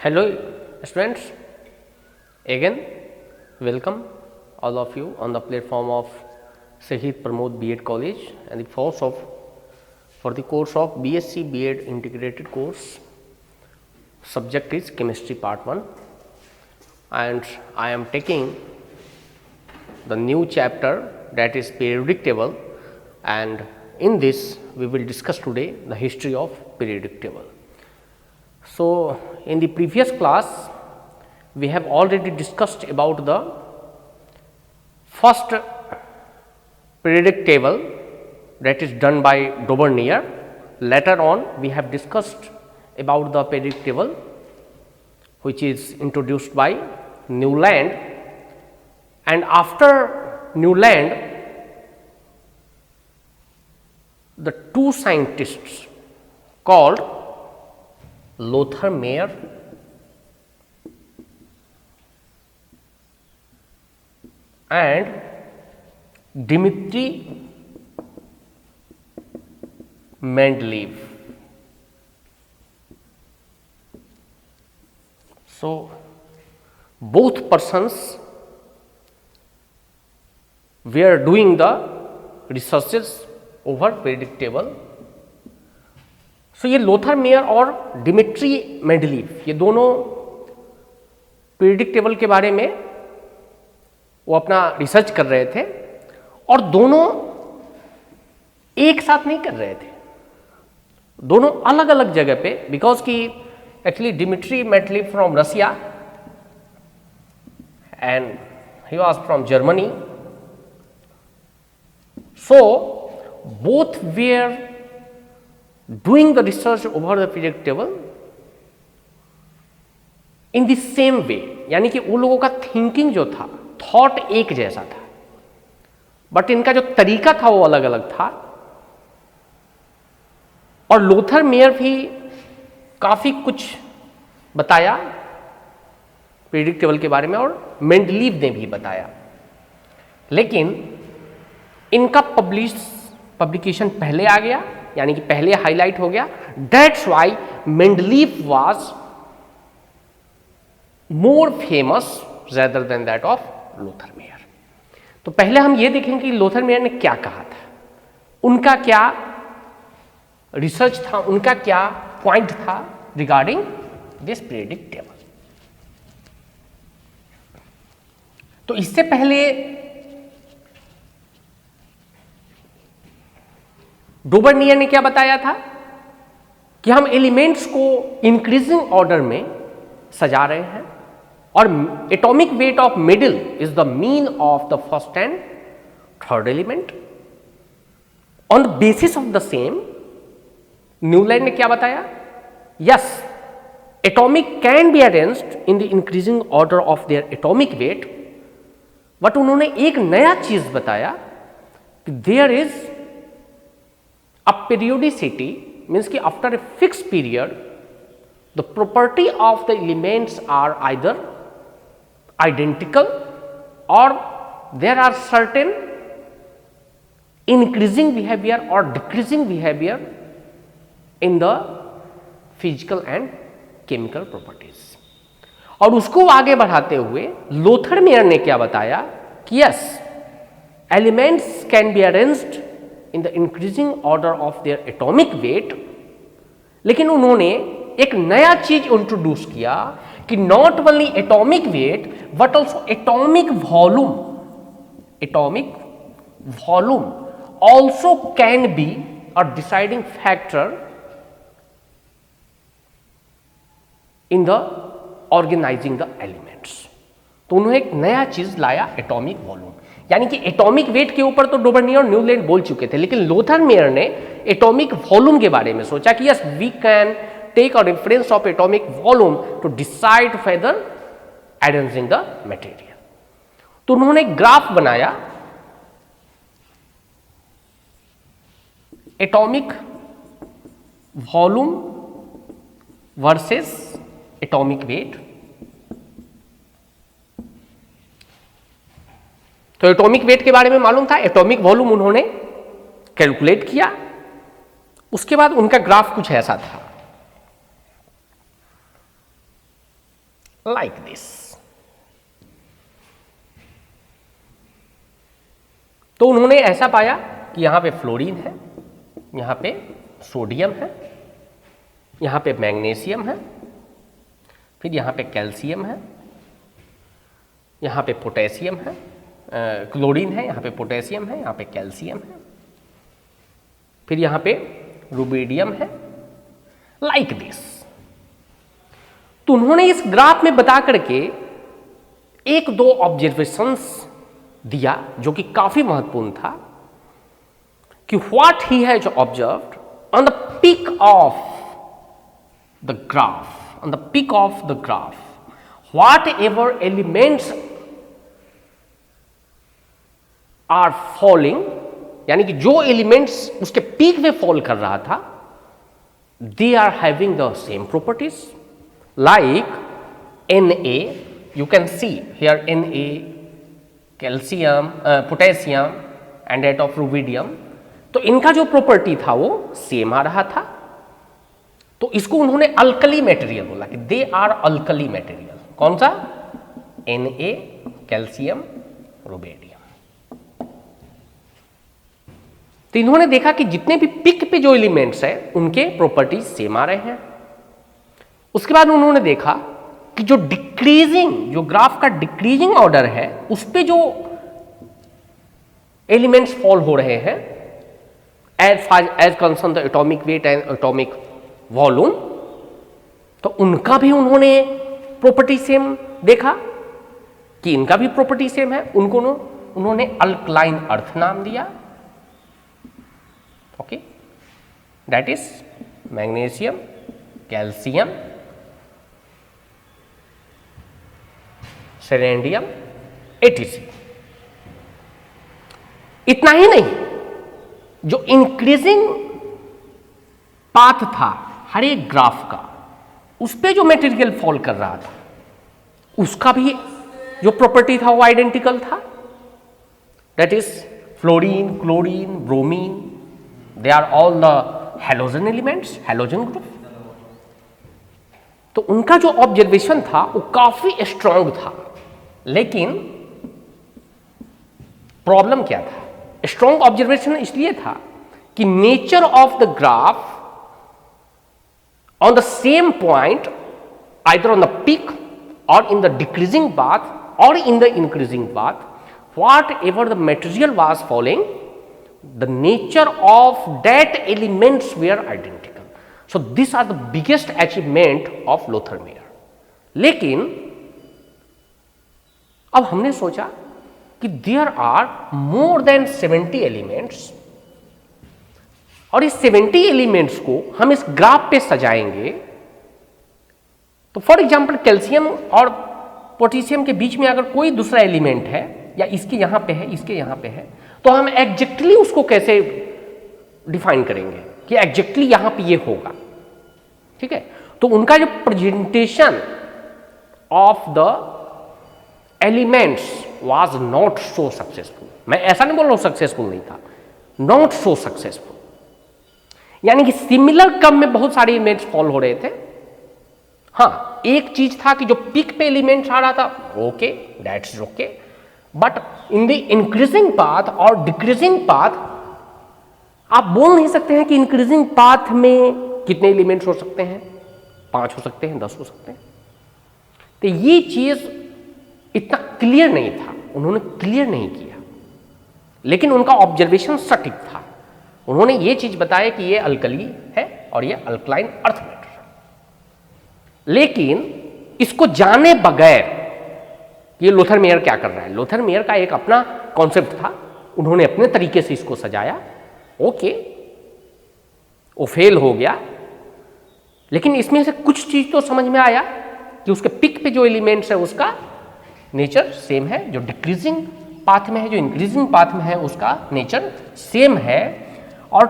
Hello students, again welcome all of you on the platform of Shahid Pramod B.Ed College and the for the course of BSc B.Ed integrated course. Subject is chemistry part 1 and I am taking the new chapter, that is periodic table, and in this we will discuss today the history of periodic table. So, in the previous class we have already discussed about the first periodic table, that is done by Dauvergne. Later on we have discussed about the periodic table which is introduced by Newland, and after Newland the two scientists called Lothar Meyer and Dmitry Mendeleev. So, both persons were doing the researches over periodic table. So, ये Lothar Meyer और Dmitry Mendeleev, ये दोनों periodic table के बारे में वो अपना research कर रहे थे और दोनों एक साथ नहीं कर रहे थे, दोनों अलग अलग जगह पे, बिकॉज कि actually Dmitri Mendeleev from Russia and he was from Germany. So both were doing the research over the periodic table in the same way, यानी कि उन लोगों का थिंकिंग जो था, थॉट एक जैसा था, बट इनका जो तरीका था वो अलग अलग था. और लोथर मेयर भी काफी कुछ बताया पीरियडिक टेबल के बारे में और मेंडलीव ने भी बताया, लेकिन इनका पब्लिकेशन पहले आ गया, यानी कि पहले हाईलाइट हो गया. That's why Mendeleev was more famous rather than that of Lothar Meyer. तो पहले हम ये देखेंगे कि लोथर मेयर ने क्या कहा था, उनका क्या रिसर्च था, उनका क्या पॉइंट था रिगार्डिंग दिस पीरियडिक टेबल. तो इससे पहले डोबर्नियर ने क्या बताया था कि हम एलिमेंट्स को इंक्रीजिंग ऑर्डर में सजा रहे हैं और atomic weight of middle is the mean of the first and third element. On the basis of the same Newland ने क्या बताया, yes atomic can be arranged in the increasing order of their atomic weight, but उन्होंने एक नया चीज बताया कि there is a periodicity, means कि after a fixed period the property of the elements are either identical or there are certain increasing behavior or decreasing behavior in the physical and chemical properties. और उसको आगे बढ़ाते हुए Lothar Meyer ने क्या बताया कि yes elements can be arranged in the increasing order of their atomic weight, लेकिन उन्होंने एक नया चीज इंट्रोड्यूस किया कि not only atomic weight but also atomic volume also can be a deciding factor in the organising the elements. तो उन्होंने एक नया चीज लाया, एटॉमिक वॉल्यूम, यानी कि एटॉमिक वेट के ऊपर तो डोबर्नियर और न्यूलैंड बोल चुके थे, लेकिन लोथर मेयर ने एटॉमिक वॉल्यूम के बारे में सोचा कि yes we can take a reference of atomic volume to decide whether arranging the material. तो उन्होंने ग्राफ बनाया atomic volume versus atomic weight. तो एटॉमिक वेट के बारे में मालूम था, एटॉमिक वॉल्यूम उन्होंने कैलकुलेट किया, उसके बाद उनका ग्राफ कुछ ऐसा था. Like this. तो उन्होंने ऐसा पाया कि यहां पे फ्लोरीन है, यहां पे सोडियम है, यहां पे मैग्नीशियम है, फिर यहां पे कैल्शियम है, यहां पे पोटेशियम है, क्लोरीन है, यहां पे पोटेशियम है, यहां पे कैल्शियम है, फिर यहां पे रुबिडियम है, लाइक दिस। तो उन्होंने इस ग्राफ में बता करके एक दो ऑब्जर्वेशंस दिया जो कि काफी महत्वपूर्ण था कि what he has observed on the peak of the graph, on the peak of the graph whatever elements are falling, यानी कि जो एलिमेंट्स उसके पीक में फॉल कर रहा था, they are having the same properties like Na, you can see here Na, calcium, potassium and that of rubidium, तो इनका जो प्रॉपर्टी था वो सेम आ रहा था। तो इसको उन्होंने अल्कली मटेरियल बोला कि दे आर अल्कली मटेरियल। कौन सा? Na, calcium, rubidium. तो इन्होंने देखा कि जितने भी पिक पे जो एलिमेंट्स है उनके प्रॉपर्टीज सेम आ रहे हैं। उसके बाद उन्होंने देखा कि जो डिक्रीजिंग, जो ग्राफ का डिक्रीजिंग ऑर्डर है उस पे जो एलिमेंट्स फॉल हो रहे हैं as concern the atomic weight and atomic volume, तो उनका भी उन्होंने प्रॉपर्टी सेम देखा कि इनका भी प्रॉपर्टी सेम है। उनको उन्होंने अल्कलाइन अर्थ नाम दिया। Okay, that is magnesium, calcium, selenium, ETC. इतना ही नहीं, जो इंक्रीजिंग पाथ था हर एक ग्राफ का, उस पे जो मटेरियल फॉल कर रहा था उसका भी जो प्रॉपर्टी था वो आइडेंटिकल था। That is fluorine, chlorine, bromine, they are all the halogen elements, halogen group. तो उनका जो ऑब्जर्वेशन था वो काफी स्ट्रांग था। लेकिन प्रॉब्लम क्या था? स्ट्रांग ऑब्जर्वेशन इसलिए था कि nature of the graph on the same point, either on the peak और इन द डिक्रीजिंग पाथ और in the increasing path, whatever the material was following, the nature of that elements were identical. So this are the biggest achievement of Lothar Meyer. लेकिन अब हमने सोचा कि there are more than 70 elements और इस 70 elements को हम इस ग्राफ पे सजाएंगे तो फॉर एग्जांपल कैल्शियम और पोटेशियम के बीच में अगर कोई दूसरा एलिमेंट है या इसके यहां पे है, इसके यहां पे है, तो हम एग्जैक्टली उसको कैसे डिफाइन करेंगे कि एग्जैक्टली यहां पे ये होगा। ठीक है, तो उनका जो presentation of the elements was not so successful. मैं ऐसा नहीं बोल रहा हूं सक्सेसफुल नहीं था, नॉट सो सक्सेसफुल। यानी कि सिमिलर क्रम में बहुत सारे एलिमेंट्स फॉल हो रहे थे। हाँ, एक चीज था कि जो पीक पे एलिमेंट्स आ रहा था, okay, that's okay, but in the increasing path और डिक्रीजिंग पाथ आप बोल नहीं सकते हैं कि इंक्रीजिंग पाथ में कितने एलिमेंट्स हो सकते हैं, 5 हो सकते हैं, 10 हो सकते हैं। तो ये चीज इतना क्लियर नहीं था, उन्होंने क्लियर नहीं किया, लेकिन उनका ऑब्जर्वेशन सटीक था। उन्होंने ये चीज बताया कि ये अल्कली है और ये अल्कलाइन अर्थ मैटर है। लेकिन इसको जाने बगैर ये लोथरमेयर क्या कर रहा है, लोथरमेयर का एक अपना कॉन्सेप्ट था, उन्होंने अपने तरीके से इसको सजाया। ओके, वो फेल हो गया, लेकिन इसमें से कुछ चीज तो समझ में आया कि उसके पिक पे जो एलिमेंट्स है उसका नेचर सेम है, जो डिक्रीजिंग पाथ में है, जो इंक्रीजिंग पाथ में है, उसका नेचर सेम है। और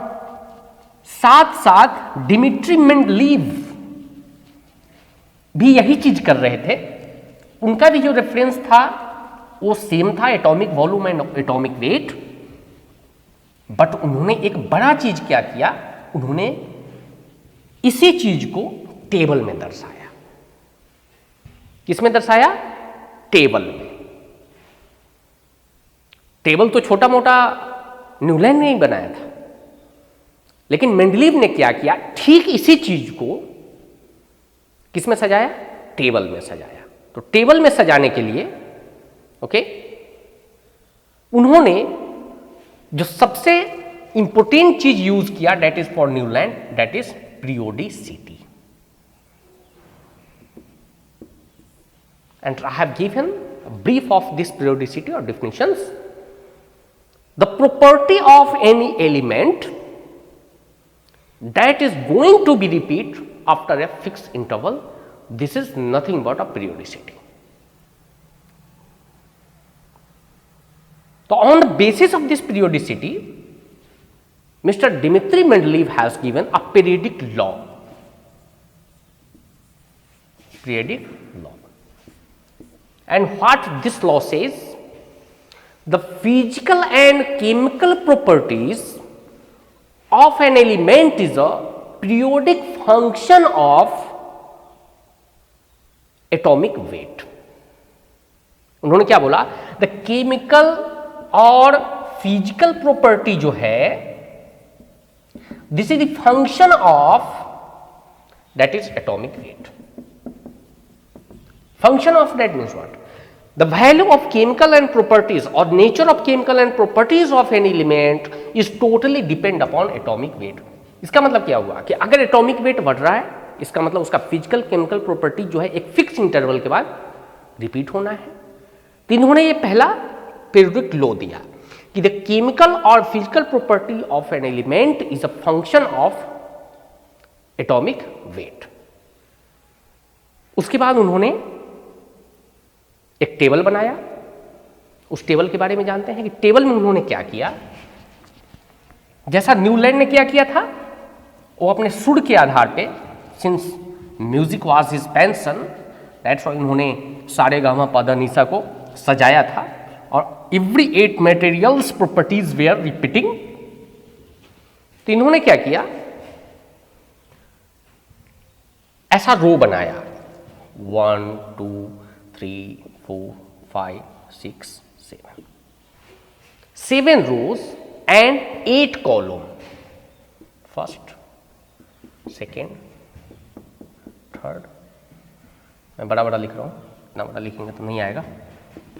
साथ साथ डिमिट्री मेंडलीव भी यही चीज कर रहे थे, उनका भी जो रेफरेंस था वो सेम था, atomic volume and atomic weight. But उन्होंने एक बड़ा चीज क्या किया, उन्होंने इसी चीज को टेबल में दर्शाया। किसमें दर्शाया? टेबल में। टेबल तो छोटा मोटा न्यूलैंड ने ही बनाया था, लेकिन मेंडलीव ने क्या किया, ठीक इसी चीज को किसमें सजाया? टेबल में सजाया। तो टेबल में सजाने के लिए ओके उन्होंने जो सबसे इंपोर्टेंट चीज यूज किया, that is for Newland, that is periodicity. And I have given a brief of this periodicity or definitions. The property of any element that is going to be repeat after a fixed interval, this is nothing but a periodicity. So on the basis of this periodicity, Mr. Dmitry Mendeleev has given a periodic law. Periodic law. And what this law says, the physical and chemical properties of an element is a periodic function of atomic weight. उन्होंने क्या बोला? The chemical और physical property जो है, this is the function of that is atomic weight. Function of that means what? The value of chemical and properties or nature of chemical and properties of an element is totally depend upon atomic weight. इसका मतलब क्या हुआ कि अगर atomic weight बढ़ रहा है, इसका मतलब उसका फिजिकल केमिकल प्रॉपर्टी जो है एक फिक्स इंटरवल के बाद रिपीट होना है। तो इन्होंने ये पहला पीरियोडिक लॉ दिया कि द केमिकल और physical property of an element is a function of atomic weight. उसके बाद उन्होंने एक टेबल बनाया। उस टेबल के बारे में जानते हैं कि टेबल में उन्होंने क्या किया। जैसा न्यूलैंड ने क्या किया था, वो अपने सुर के आधार पे, since music was his passion, that's why उन्होंने सारे गामा पदा निसा को सजाया था और every 8 materials properties were repeating. तो इन्होंने क्या किया, ऐसा रो बनाया 1 2 3 4 5 6 7 rows and 8 column, first second third, मैं बड़ा बड़ा लिख रहा हूं, इतना बड़ा लिखेंगे तो नहीं आएगा।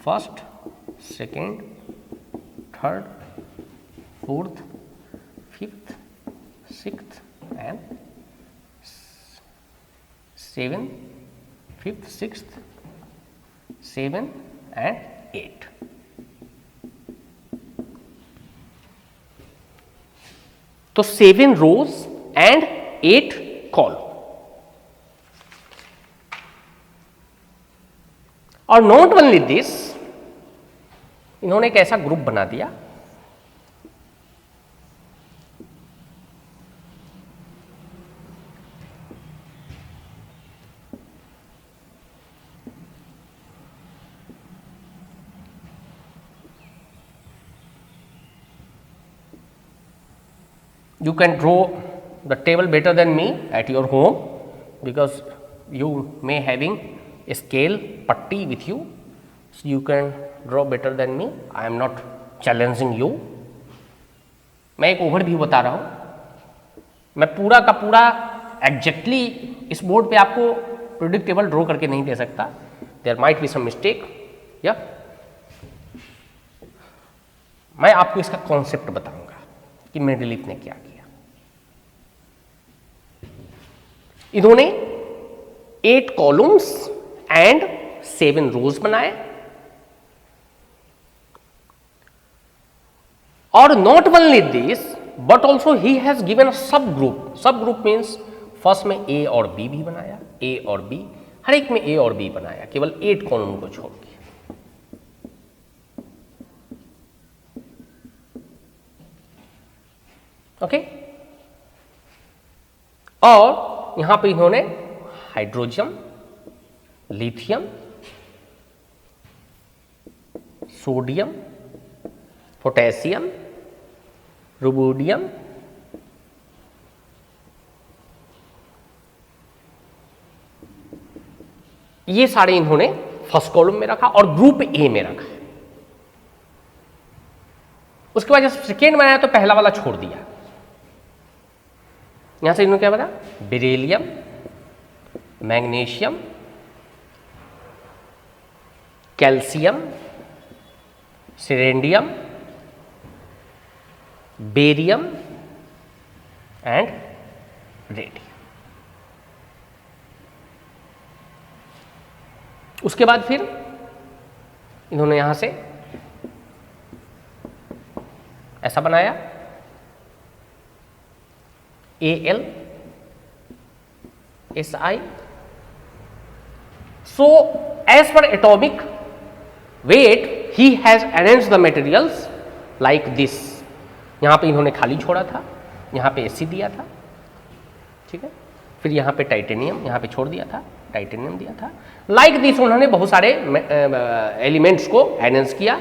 First second third fourth fifth sixth and 7 5th 6th 7 and 8। तो 7 रोज एंड 8 कॉलम। और नॉट ओनली दिस, इन्होंने एक ऐसा ग्रुप बना दिया you can draw the table better than me at your home because you may having a scale putty with you, so you can draw better than me. I am not challenging you. मैं एक overview बता रहा हूं, मैं पूरा का पूरा exactly इस बोर्ड पे आपको प्रोडक्ट टेबल ड्रॉ करके नहीं दे सकता। There might be some mistake, या मैं आपको इसका कॉन्सेप्ट बताऊंगा कि मेंडलीव ने क्या किया। इन्होंने 8 कॉलम्स एंड 7 रोज बनाए और not only this but also he has given a सब ग्रुप। सब ग्रुप मीन्स फर्स्ट में ए और बी भी बनाया, ए और बी, हर एक में ए और बी बनाया, केवल 8 कॉलम को छोड़ के। ओके और यहां पे इन्होंने हाइड्रोजन, लिथियम, सोडियम, पोटेशियम, रुबोडियम, ये सारे इन्होंने फर्स्ट कॉलम में रखा और ग्रुप ए में रखा। उसके बाद जब सेकेंड बनाया तो पहला वाला छोड़ दिया। यहां से इन्होंने क्या बताया, बेरिलियम, मैग्नीशियम, कैल्शियम, सेरेंडियम, बेरियम एंड रेडियम। उसके बाद फिर इन्होंने यहां से ऐसा बनाया AlSi। So as per atomic weight he has arranged the materials like this। यहां पे इन्होंने खाली छोड़ा था, यहां पे Ac दिया था, ठीक है, फिर यहां पे टाइटेनियम यहां पे छोड़ दिया था, टाइटेनियम दिया था। लाइक दिस उन्होंने बहुत सारे एलिमेंट्स को अरेंज किया।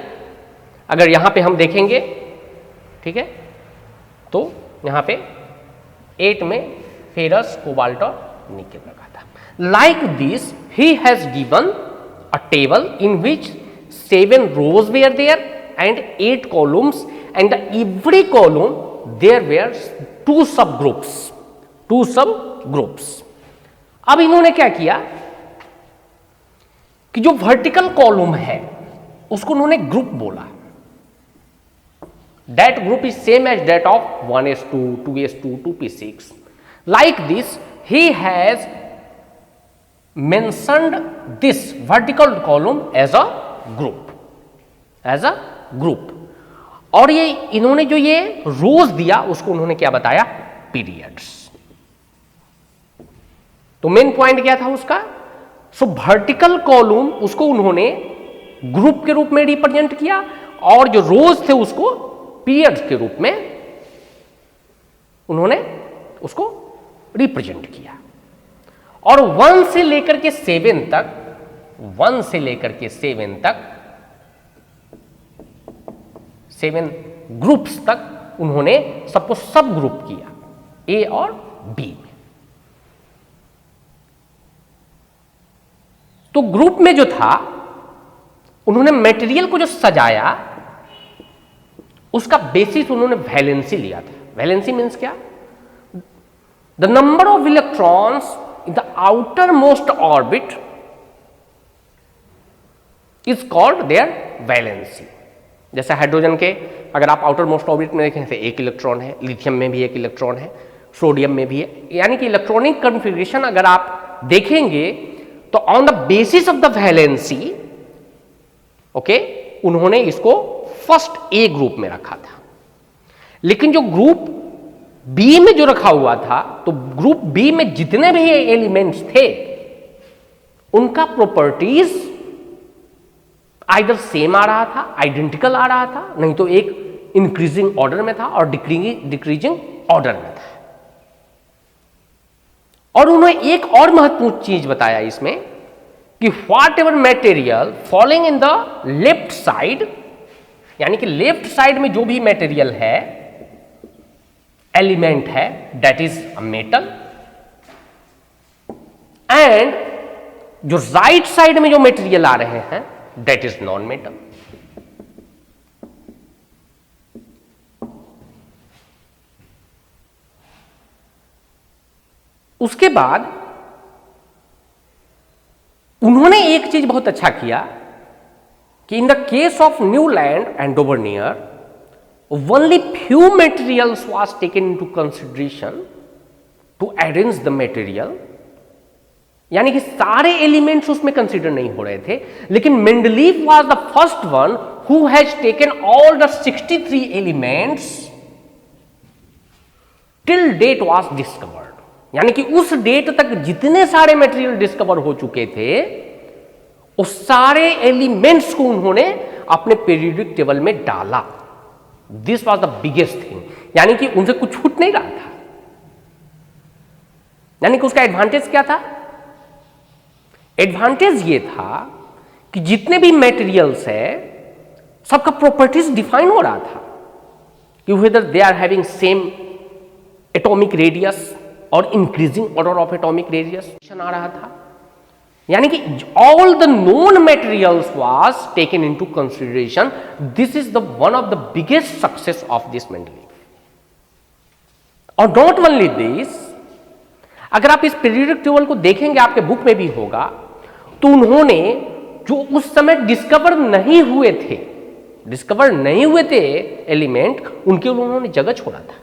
अगर यहां पे हम देखेंगे, ठीक है, तो यहां पे 8 में फेरस, कोबाल्ट और निकेल रखा था। Like this he has given a table in which 7 rows were there and 8 columns, and every column there were 2 subgroups। अब इन्होंने क्या किया कि जो वर्टिकल कॉलम है उसको उन्होंने ग्रुप बोला। That group is same as that of 1s2, 2s2, 2p6. Like this, he has mentioned this vertical column as a group। और ये इन्होंने जो ये रोज दिया उसको उन्होंने क्या बताया, पीरियड्स। तो मेन पॉइंट क्या था उसका, सो वर्टिकल कॉलम उसको उन्होंने ग्रुप के रूप में रिप्रेजेंट किया और जो रोज थे उसको पीरियड्स के रूप में उन्होंने उसको रिप्रेजेंट किया। और 1 से लेकर के 7 तक 7 ग्रुप्स तक उन्होंने सबको सब ग्रुप किया, ए और बी में। तो ग्रुप में जो था उन्होंने मटेरियल को जो सजाया उसका बेसिस उन्होंने वैलेंसी लिया था। वैलेंसी मीन्स क्या, the number of electrons in the outermost orbit is called their valency. जैसे हाइड्रोजन के अगर आप आउटर मोस्ट ऑर्बिट में देखें तो 1 इलेक्ट्रॉन है, लिथियम में भी 1 इलेक्ट्रॉन है, सोडियम में भी है। यानी कि इलेक्ट्रॉनिक कन्फिग्रेशन अगर आप देखेंगे तो on the basis of the valency, okay, उन्होंने इसको फर्स्ट ए ग्रुप में रखा था। लेकिन जो ग्रुप बी में जो रखा हुआ था, तो ग्रुप बी में जितने भी एलिमेंट्स थे उनका प्रॉपर्टीज आइदर सेम आ रहा था, आइडेंटिकल आ रहा था, नहीं तो एक इंक्रीजिंग ऑर्डर में था और डिक्रीजिंग ऑर्डर में था। और उन्होंने एक और महत्वपूर्ण चीज बताया इसमें कि what ever material falling in the left side, यानी कि लेफ्ट साइड में जो भी मटेरियल है, एलिमेंट है, that is a metal, and जो राइट साइड में जो मटेरियल आ रहे हैं दैट इज नॉन मेटल। उसके बाद उन्होंने एक चीज बहुत अच्छा किया कि in the case of Newland and Dobereiner only few materials was taken into consideration to arrange the material. यानी कि सारे एलिमेंट्स उसमें कंसीडर नहीं हो रहे थे, लेकिन Mendeleev was the first one who has taken all the 63 elements till date was discovered. यानी कि उस डेट तक जितने सारे मटेरियल डिस्कवर हो चुके थे उस सारे एलिमेंट्स को उन्होंने अपने पीरियोडिक टेबल में डाला। This was the biggest thing, यानी कि उनसे कुछ छूट नहीं रहा था। यानी कि उसका एडवांटेज क्या था, एडवांटेज ये था कि जितने भी मटेरियल्स है सबका प्रॉपर्टीज डिफाइन हो रहा था कि whether they are having same atomic radius और increasing order of atomic radius आ रहा था। यानी कि all the known materials was taken into consideration. This is the one of the biggest success of this Mendeleev. और not only this, अगर आप इस पीरियोडिक टेबल को देखेंगे, आपके बुक में भी होगा, तो उन्होंने जो उस समय डिस्कवर नहीं हुए थे एलिमेंट, उनके लिए उन्होंने जगह छोड़ा था,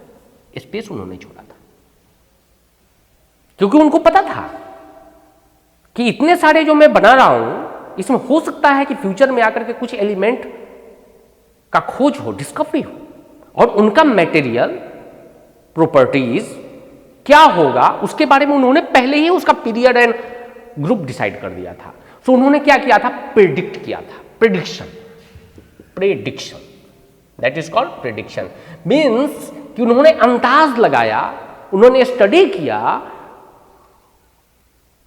स्पेस उन्होंने छोड़ा था, क्योंकि उनको पता था कि इतने सारे जो मैं बना रहा हूं, इसमें हो सकता है कि फ्यूचर में आकर के कुछ एलिमेंट का खोज हो, डिस्कवरी हो, और उनका मटेरियल प्रॉपर्टीज क्या होगा उसके बारे में उन्होंने पहले ही उसका पीरियड एंड ग्रुप डिसाइड कर दिया था. सो उन्होंने क्या किया था? प्रिडिक्ट किया था. Prediction that is called prediction. Means कि उन्होंने अंदाज लगाया, उन्होंने स्टडी किया,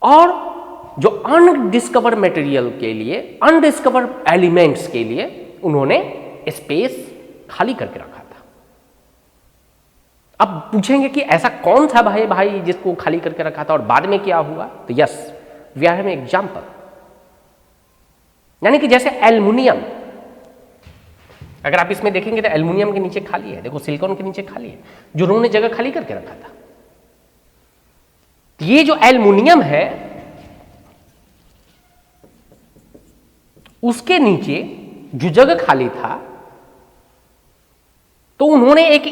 और जो अनडिस्कवर मटेरियल के लिए, अनडिस्कवर एलिमेंट्स के लिए उन्होंने स्पेस खाली करके रखा था. अब पूछेंगे कि ऐसा कौन था भाई जिसको खाली करके रखा था और बाद में क्या हुआ? तो yes, we are having example. यानी कि जैसे एल्युमिनियम, अगर आप इसमें देखेंगे तो एल्युमिनियम के नीचे खाली है, देखो सिलिकॉन के नीचे खाली है, जो उन्होंने जगह खाली करके रखा था. ये जो एल्युमिनियम है, उसके नीचे जो जगह खाली था, तो उन्होंने एक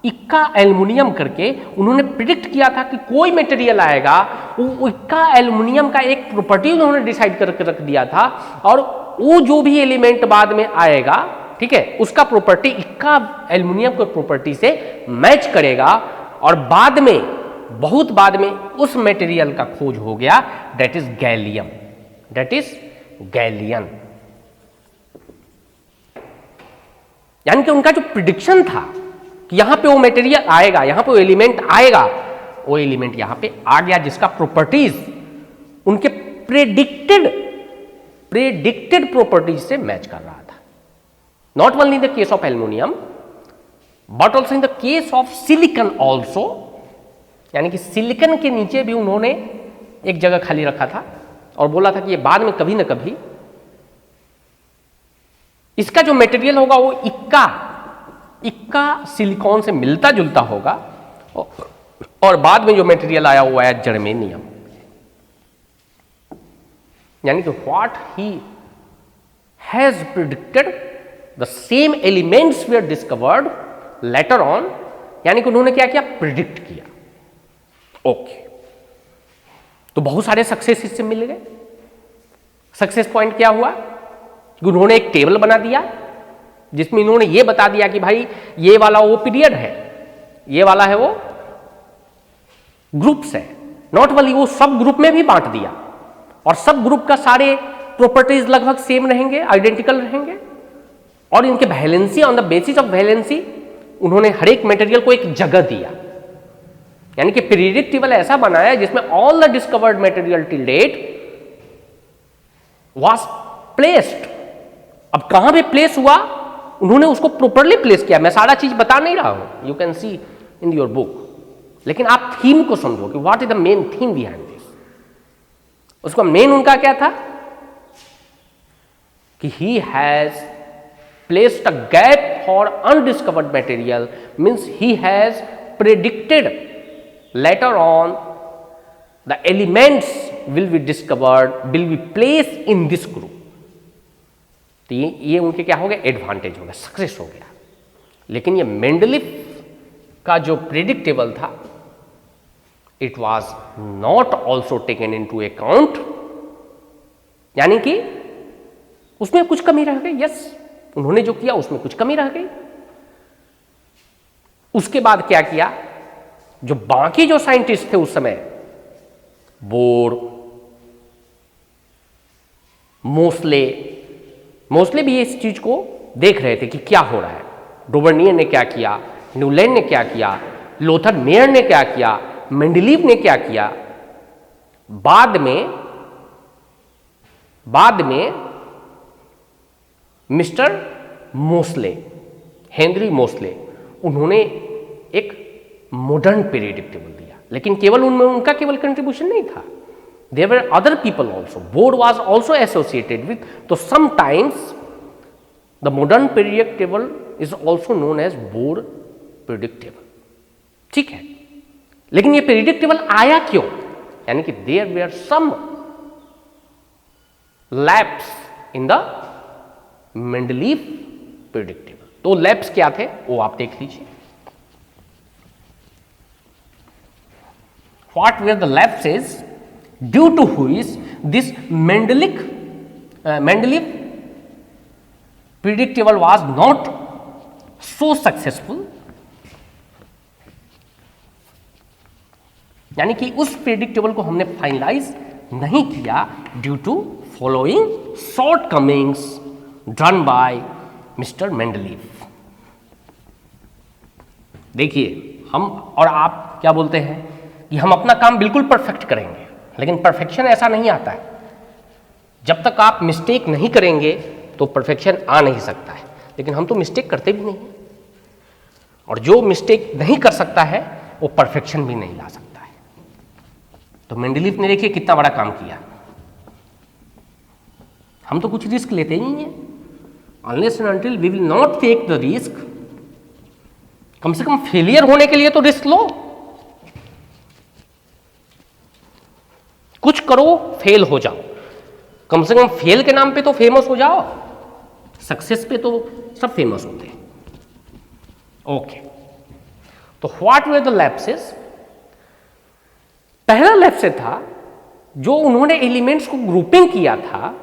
इक्का एल्युमिनियम करके उन्होंने प्रिडिक्ट किया था कि कोई मटेरियल आएगा, वो इक्का एल्युमिनियम का एक प्रॉपर्टी उन्होंने डिसाइड करके रख दिया था, और वो जो भी एलिमेंट बाद में आएगा, ठीक है, उसका प्रॉपर्टी इक्का एल्युमिनियम के प्रॉपर्टी से मैच करेगा, और बाद में, बहुत बाद में उस मटेरियल का खोज हो गया, that is gallium, that is galleon. यानी कि उनका जो प्रिडिक्शन था कि यहां पे वो मटेरियल आएगा, यहां पे वो एलिमेंट आएगा, वो एलिमेंट यहां पे आ गया, जिसका प्रॉपर्टीज उनके प्रेडिक्टेड प्रॉपर्टीज से मैच कर रहा था. Not only in the case of aluminium, but also in the case of silicon also. यानी कि सिलिकॉन के नीचे भी उन्होंने एक जगह खाली रखा था और बोला था कि ये बाद में कभी ना कभी इसका जो मटेरियल होगा वो इक्का सिलिकॉन से मिलता जुलता होगा, और बाद में जो मटेरियल आया वो आया जर्मेनियम. यानी कि what he has predicted the same elements were discovered later on. यानी कि उन्होंने क्या किया? प्रिडिक्ट किया. ओके, तो बहुत सारे सक्सेस इससे मिल गए. सक्सेस पॉइंट क्या हुआ? कि उन्होंने एक टेबल बना दिया जिसमें इन्होंने ये बता दिया कि भाई ये वाला वो पीरियड है, ये वाला है वो ग्रुप्स है. नॉट ओनली, वो सब ग्रुप में भी बांट दिया, और सब ग्रुप का सारे प्रॉपर्टीज लगभग सेम रहेंगे, आइडेंटिकल रहेंगे, और इनके valency, on the basis of valency उन्होंने हर एक मटेरियल को एक जगह दिया. यानी कि पीरियडिक टेबल ऐसा बनाया जिसमें all the discovered material till date was placed. अब कहां पे प्लेस हुआ, उन्होंने उसको प्रॉपरली प्लेस किया. मैं सारा चीज बता नहीं रहा हूं, you can see in your book, लेकिन आप थीम को समझो कि what is the main theme behind this. उसका मेन उनका क्या था कि he has placed a gap for undiscovered material, means he has predicted later on the elements will be discovered, will be placed in this group. तो ये उनके क्या हो गया? एडवांटेज हो गया, सक्सेस हो गया. लेकिन ये मेंडलीफ का जो प्रेडिक्टेबल था, it was not also taken into account. यानी कि उसमें कुछ कमी रह गई. यस, उन्होंने जो किया उसमें कुछ कमी रह गई. उसके बाद क्या किया? जो बाकी जो साइंटिस्ट थे उस समय, बोर, मोस्ले भी इस चीज को देख रहे थे कि क्या हो रहा है. डोबर्नियर ने क्या किया, न्यूलैंड ने क्या किया, लोथर मेयर ने क्या किया, मेंडलीव ने क्या किया. बाद में मिस्टर मोस्ले, हेनरी मोस्ले, उन्होंने एक मॉडर्न पीरियडिक टेबल दिया. लेकिन केवल उनमें उनका केवल कंट्रीब्यूशन नहीं था, there were other people also. Bohr was also associated with. So sometimes the modern periodic table is also known as Bohr periodic table. ठीक है, लेकिन ये periodic table आया क्यों? यानी कि there were some lapse in the Mendeleev periodic table. तो lapse क्या थे वो आप देख लीजिए. What were the lapses due to which this Mendeleev periodic table was not so successful? यानी कि उस periodic table को हमने फाइनलाइज नहीं किया due to following shortcomings done by mister Mendeleev. देखिए, हम और आप क्या बोलते हैं कि हम अपना काम बिल्कुल परफेक्ट करेंगे, लेकिन परफेक्शन ऐसा नहीं आता है. जब तक आप मिस्टेक नहीं करेंगे तो परफेक्शन आ नहीं सकता है. लेकिन हम तो मिस्टेक करते भी नहीं, और जो मिस्टेक नहीं कर सकता है वो परफेक्शन भी नहीं ला सकता है. तो मेंडलीव ने देखिए कितना बड़ा काम किया. हम तो कुछ रिस्क लेते ही नहीं है. Unless and until we will not take the risk, कम से कम फेलियर होने के लिए तो रिस्क लो. कुछ करो, फेल हो जाओ, कम से कम फेल के नाम पे तो फेमस हो जाओ. सक्सेस पे तो सब फेमस होते हैं. ओके, तो व्हाट वर द लैप्सेस? पहला लैप्स था जो उन्होंने एलिमेंट्स को ग्रुपिंग किया था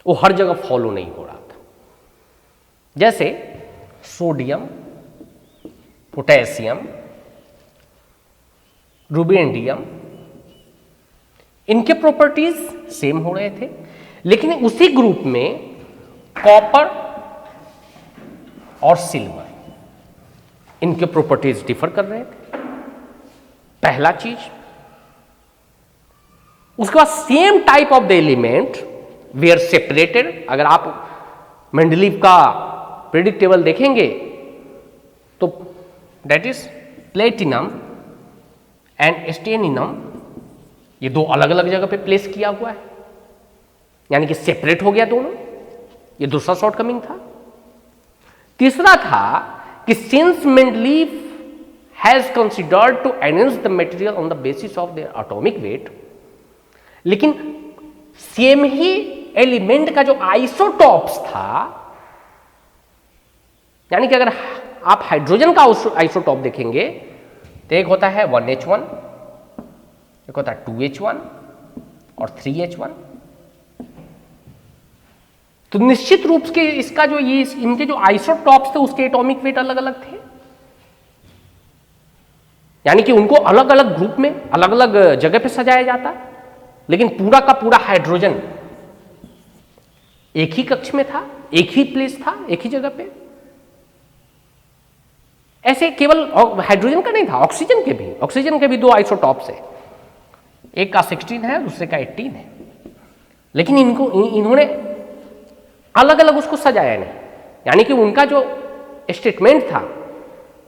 वो हर जगह फॉलो नहीं हो रहा था. जैसे सोडियम, पोटेशियम, रुबिडियम, इनके प्रॉपर्टीज सेम हो रहे थे, लेकिन उसी ग्रुप में कॉपर और सिल्वर, इनके प्रॉपर्टीज डिफर कर रहे थे. पहला चीज. उसके बाद same type of the element where separated. अगर आप मेंडलीव का पीरियोडिक टेबल देखेंगे तो दैट इज प्लेटिनम एंड स्टेनिनम, ये दो अलग अलग जगह पे प्लेस किया हुआ है, यानी कि सेपरेट हो गया दोनों. ये दूसरा शॉर्टकमिंग था. तीसरा था कि since Mendeleev has considered to enhance the material on the basis of their atomic weight, लेकिन सेम ही एलिमेंट का जो आइसोटॉप्स था, यानी कि अगर आप हाइड्रोजन का आइसोटॉप देखेंगे तो एक होता है 1H1, एक होता है 2H1 और 3H1. तो निश्चित रूप से इसका जो ये इनके जो आइसोटॉप्स थे उसके एटॉमिक वेट अलग अलग थे, यानी कि उनको अलग अलग ग्रुप में अलग अलग जगह पे सजाया जाता, लेकिन पूरा का पूरा हाइड्रोजन एक ही कक्ष में था, एक ही प्लेस था, एक ही जगह पे. ऐसे केवल हाइड्रोजन का नहीं था, ऑक्सीजन के भी दो आइसोटॉप्स है. एक का 16 है, दूसरे का 18 है, लेकिन इन्होंने अलग अलग उसको सजाया नहीं. यानी कि उनका जो स्टेटमेंट था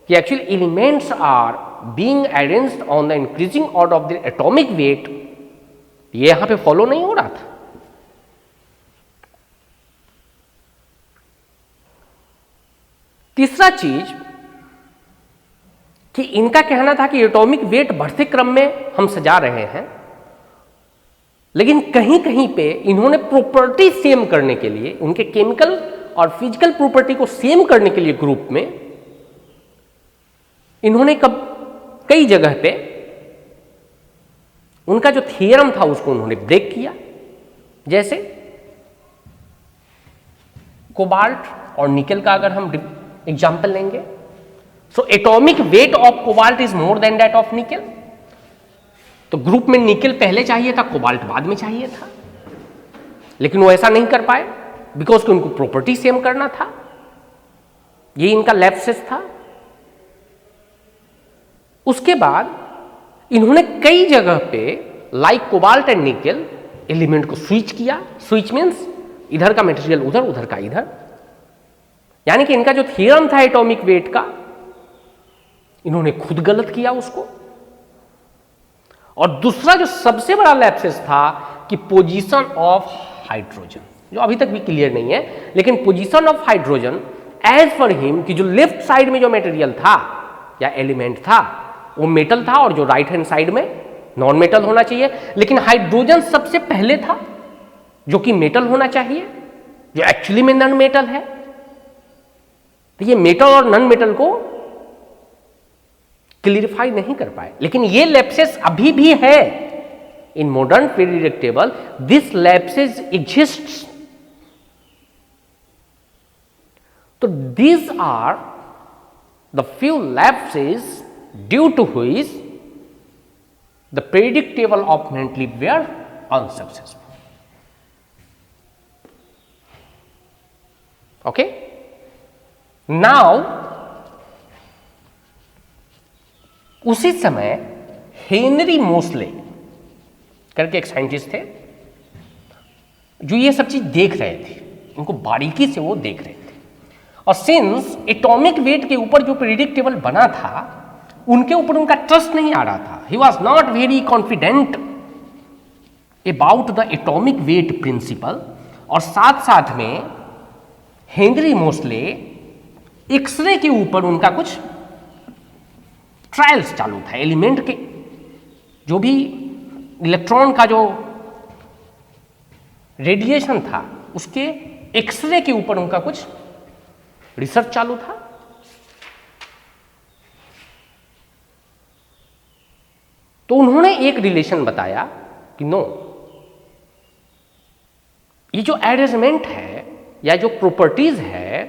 कि actually elements are being arranged on the increasing order of the atomic weight, ये यहां पे फॉलो नहीं हो रहा था. तीसरा चीज कि इनका कहना था कि एटॉमिक वेट बढ़ते क्रम में हम सजा रहे हैं, लेकिन कहीं कहीं पे इन्होंने प्रॉपर्टी सेम करने के लिए, उनके केमिकल और फिजिकल प्रॉपर्टी को सेम करने के लिए ग्रुप में इन्होंने कई जगह पे उनका जो थियरम था उसको उन्होंने ब्रेक किया. जैसे कोबाल्ट और निकेल का अगर हम एग्जाम्पल लेंगे, so atomic weight of cobalt is more than that of nickel. तो ग्रुप में निकेल पहले चाहिए था, कोबाल्ट बाद में चाहिए था, लेकिन वो ऐसा नहीं कर पाए बिकॉज उनको प्रॉपर्टी सेम करना था. ये इनका लैप्सेस था. उसके बाद इन्होंने कई जगह पे like cobalt and nickel element को स्विच किया. स्विच मीन्स इधर का मटेरियल उधर, उधर का इधर, यानी कि इनका जो थ्योरम था एटॉमिक वेट का, इन्होंने खुद गलत किया उसको. और दूसरा जो सबसे बड़ा लैप्सेस था कि पोजीशन ऑफ हाइड्रोजन, जो अभी तक भी क्लियर नहीं है, लेकिन position of hydrogen as per him कि जो लेफ्ट साइड में जो मटेरियल था या एलिमेंट था वो मेटल था और जो राइट हैंड साइड में नॉन मेटल होना चाहिए, लेकिन हाइड्रोजन सबसे पहले था जो कि मेटल होना चाहिए, जो एक्चुअली में नॉन मेटल है। तो ये मेटल और नॉन मेटल को क्लियरिफाई नहीं कर पाए, लेकिन ये लैप्सेस अभी भी है in modern periodic table. This lapses exists. तो these are the few lapses due to which the periodic table of Mendeleev were unsuccessful. Okay? Now, उसी समय हेनरी मोसले करके एक साइंटिस्ट थे जो ये सब चीज देख रहे थे, उनको बारीकी से वो देख रहे थे। और सिंस एटॉमिक वेट के ऊपर जो पीरियोडिक टेबल बना था उनके ऊपर उनका ट्रस्ट नहीं आ रहा था, he was not very confident about the atomic weight principle. और साथ साथ में हेनरी मोसले एक्सरे के ऊपर उनका कुछ ट्रायल्स चालू था, एलिमेंट के जो भी इलेक्ट्रॉन का जो रेडिएशन था उसके एक्सरे के ऊपर उनका कुछ रिसर्च चालू था। तो उन्होंने एक रिलेशन बताया कि नो, ये जो अरेंजमेंट है या जो प्रॉपर्टीज है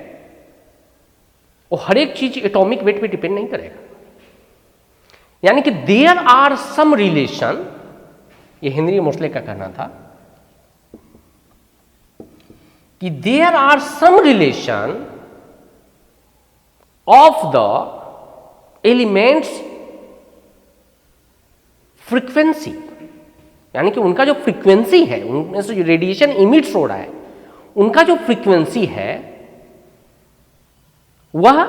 वो हर एक चीज एटॉमिक वेट पे डिपेंड नहीं करेगा, यानी कि देयर आर सम रिलेशन, ये हेनरी मोसले का कहना था कि there are some relation of the elements frequency, यानी कि उनका जो फ्रीक्वेंसी है, उनमें से जो रेडिएशन इमिट्स हो रहा है उनका जो फ्रीक्वेंसी है वह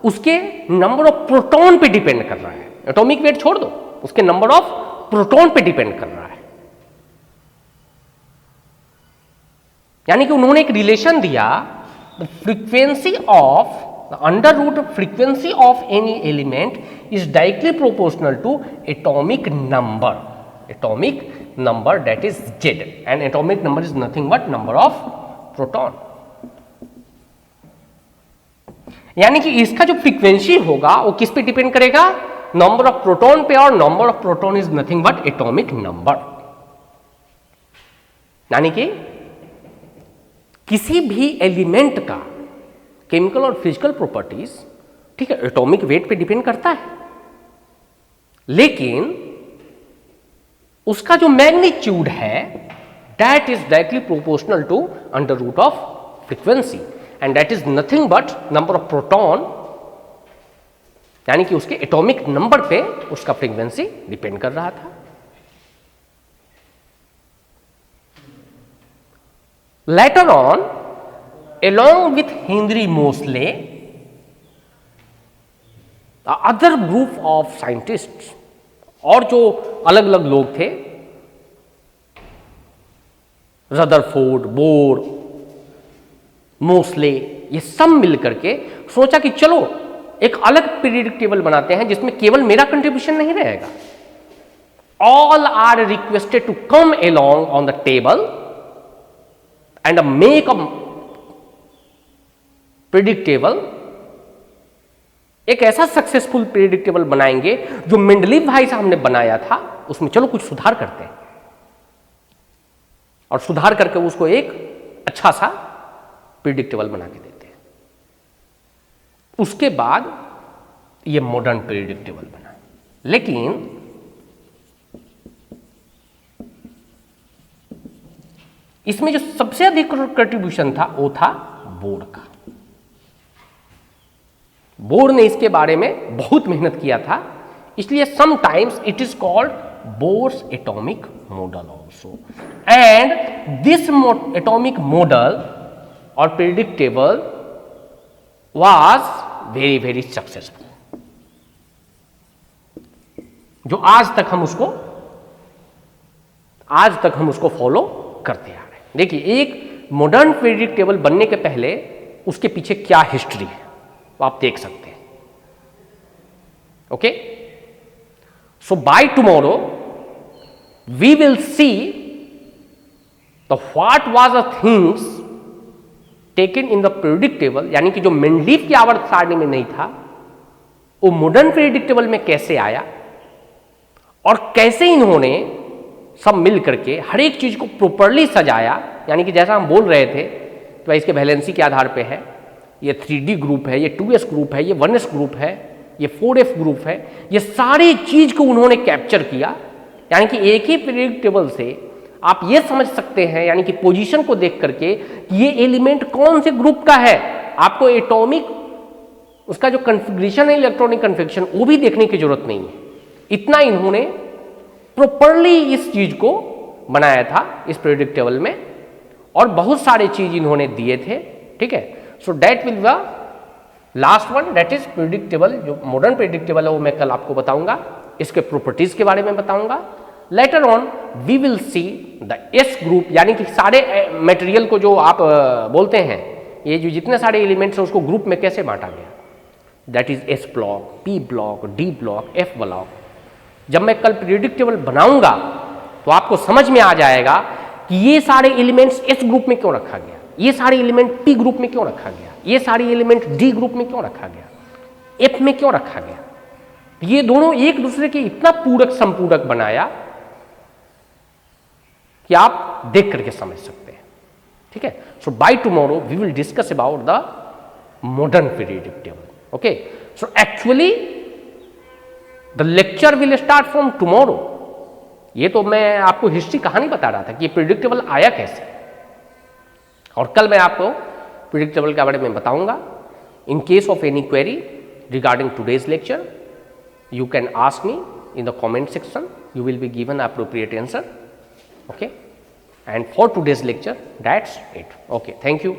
उसके नंबर ऑफ प्रोटॉन पे डिपेंड कर रहा है। एटॉमिक वेट छोड़ दो, उसके नंबर ऑफ प्रोटॉन पे डिपेंड कर रहा है। यानी कि उन्होंने एक रिलेशन दिया, the frequency of the under root frequency of any element is directly proportional to atomic number that is Z, and atomic number is nothing but number of proton। यानी कि इसका जो फ्रीक्वेंसी होगा वो किस पे डिपेंड करेगा, नंबर ऑफ प्रोटॉन पे, और number of proton is nothing but atomic number. यानी कि किसी भी एलिमेंट का केमिकल और फिजिकल प्रॉपर्टीज, ठीक है, एटॉमिक वेट पे डिपेंड करता है, लेकिन उसका जो मैग्नीट्यूड है that is directly proportional to under root of frequency, and that is nothing but number of proton, यानी कि उसके एटॉमिक नंबर पे उसका फ्रीक्वेंसी डिपेंड कर रहा था। Later on along with Henry Moseley, the other group of scientists, और जो अलग अलग लोग थे, रदरफोर्ड, बोर, मोसले, ये सब मिलकर के सोचा कि चलो एक अलग पीरियोडिक टेबल बनाते हैं जिसमें केवल मेरा कंट्रीब्यूशन नहीं रहेगा। All are requested to come along on the table and make a predictable, एक ऐसा सक्सेसफुल प्रेडिक्टेबल बनाएंगे जो मेंडलीव भाई साहब ने बनाया था उसमें चलो कुछ सुधार करते हैं, और सुधार करके उसको एक अच्छा सा प्रेडिक्टेबल बना के देते हैं। उसके बाद ये मॉडर्न प्रेडिक्टेबल बना। लेकिन इसमें जो सबसे अधिक कंट्रीब्यूशन था वो था बोर का। बोर ने इसके बारे में बहुत मेहनत किया था, इसलिए sometimes it is called Bohr's atomic model also, and this atomic model और periodic table was very very successful, जो आज तक हम उसको आज तक हम उसको फॉलो करते आ रहे हैं। देखिए, एक मॉडर्न प्रेडिक्ट टेबल बनने के पहले उसके पीछे क्या हिस्ट्री है वो आप देख सकते हैं। Okay, so by tomorrow we will see the what was the things taken in the predict table, यानी कि जो मेंडलीफ की आवर्त सारणी में नहीं था वो मॉडर्न प्रेडिक्ट टेबल में कैसे आया और कैसे इन्होंने सब मिल करके हर एक चीज को प्रॉपरली सजाया। यानी कि जैसा हम बोल रहे थे कि भाई इसके वैलेंसी के आधार पे है, ये 3D ग्रुप है, ये 2s ग्रुप है, ये 1s ग्रुप है, ये 4f ग्रुप है, ये सारी चीज को उन्होंने कैप्चर किया। यानी कि एक ही प्रेडिक्ट टेबल से आप ये समझ सकते हैं, यानी कि पोजीशन को देख करके कि ये एलिमेंट कौन से ग्रुप का है। आपको एटॉमिक उसका जो कन्फिग्रेशन है, इलेक्ट्रॉनिक कन्फिग्रेशन, वो भी देखने की जरूरत नहीं है। इतना इन्होंने प्रॉपरली इस चीज को बनाया था इस प्रेडिक्ट टेबल में, और बहुत सारे चीज इन्होंने दिए थे। ठीक है, so that will the last one, that is predict table. जो मॉडर्न प्रेडिक्ट टेबल है वो मैं कल आपको बताऊंगा, इसके प्रॉपर्टीज के बारे में बताऊंगा। Later on we will see the S group, यानी कि सारे मटेरियल को जो आप बोलते हैं, ये जो जितने सारे एलिमेंट्स हैं उसको ग्रुप में कैसे बांटा गया, that is S block, P block, D block, F block. जब मैं कल प्रेडिक्ट टेबल बनाऊंगा तो आपको समझ में आ जाएगा कि ये सारे एलिमेंट्स एस ग्रुप में क्यों रखा गया, ये सारे एलिमेंट पी ग्रुप में क्यों रखा गया, ये सारे एलिमेंट डी ग्रुप में क्यों रखा गया, एफ में क्यों रखा गया। ये दोनों एक दूसरे के इतना पूरक संपूरक बनाया कि आप देख करके समझ सकते हैं। ठीक है, so by tomorrow we will discuss about the modern predict table. Okay, so actually the lecture will start from tomorrow. ये तो मैं आपको हिस्ट्री कहानी बता रहा था कि ये प्रेडिक्ट टेबल आया कैसे, और कल मैं आपको प्रेडिक्ट टेबल के बारे में बताऊंगा। In case of any query regarding today's lecture, you can ask me in the comment section, you will be given appropriate answer. Okay, and for today's lecture that's it. Okay, thank you.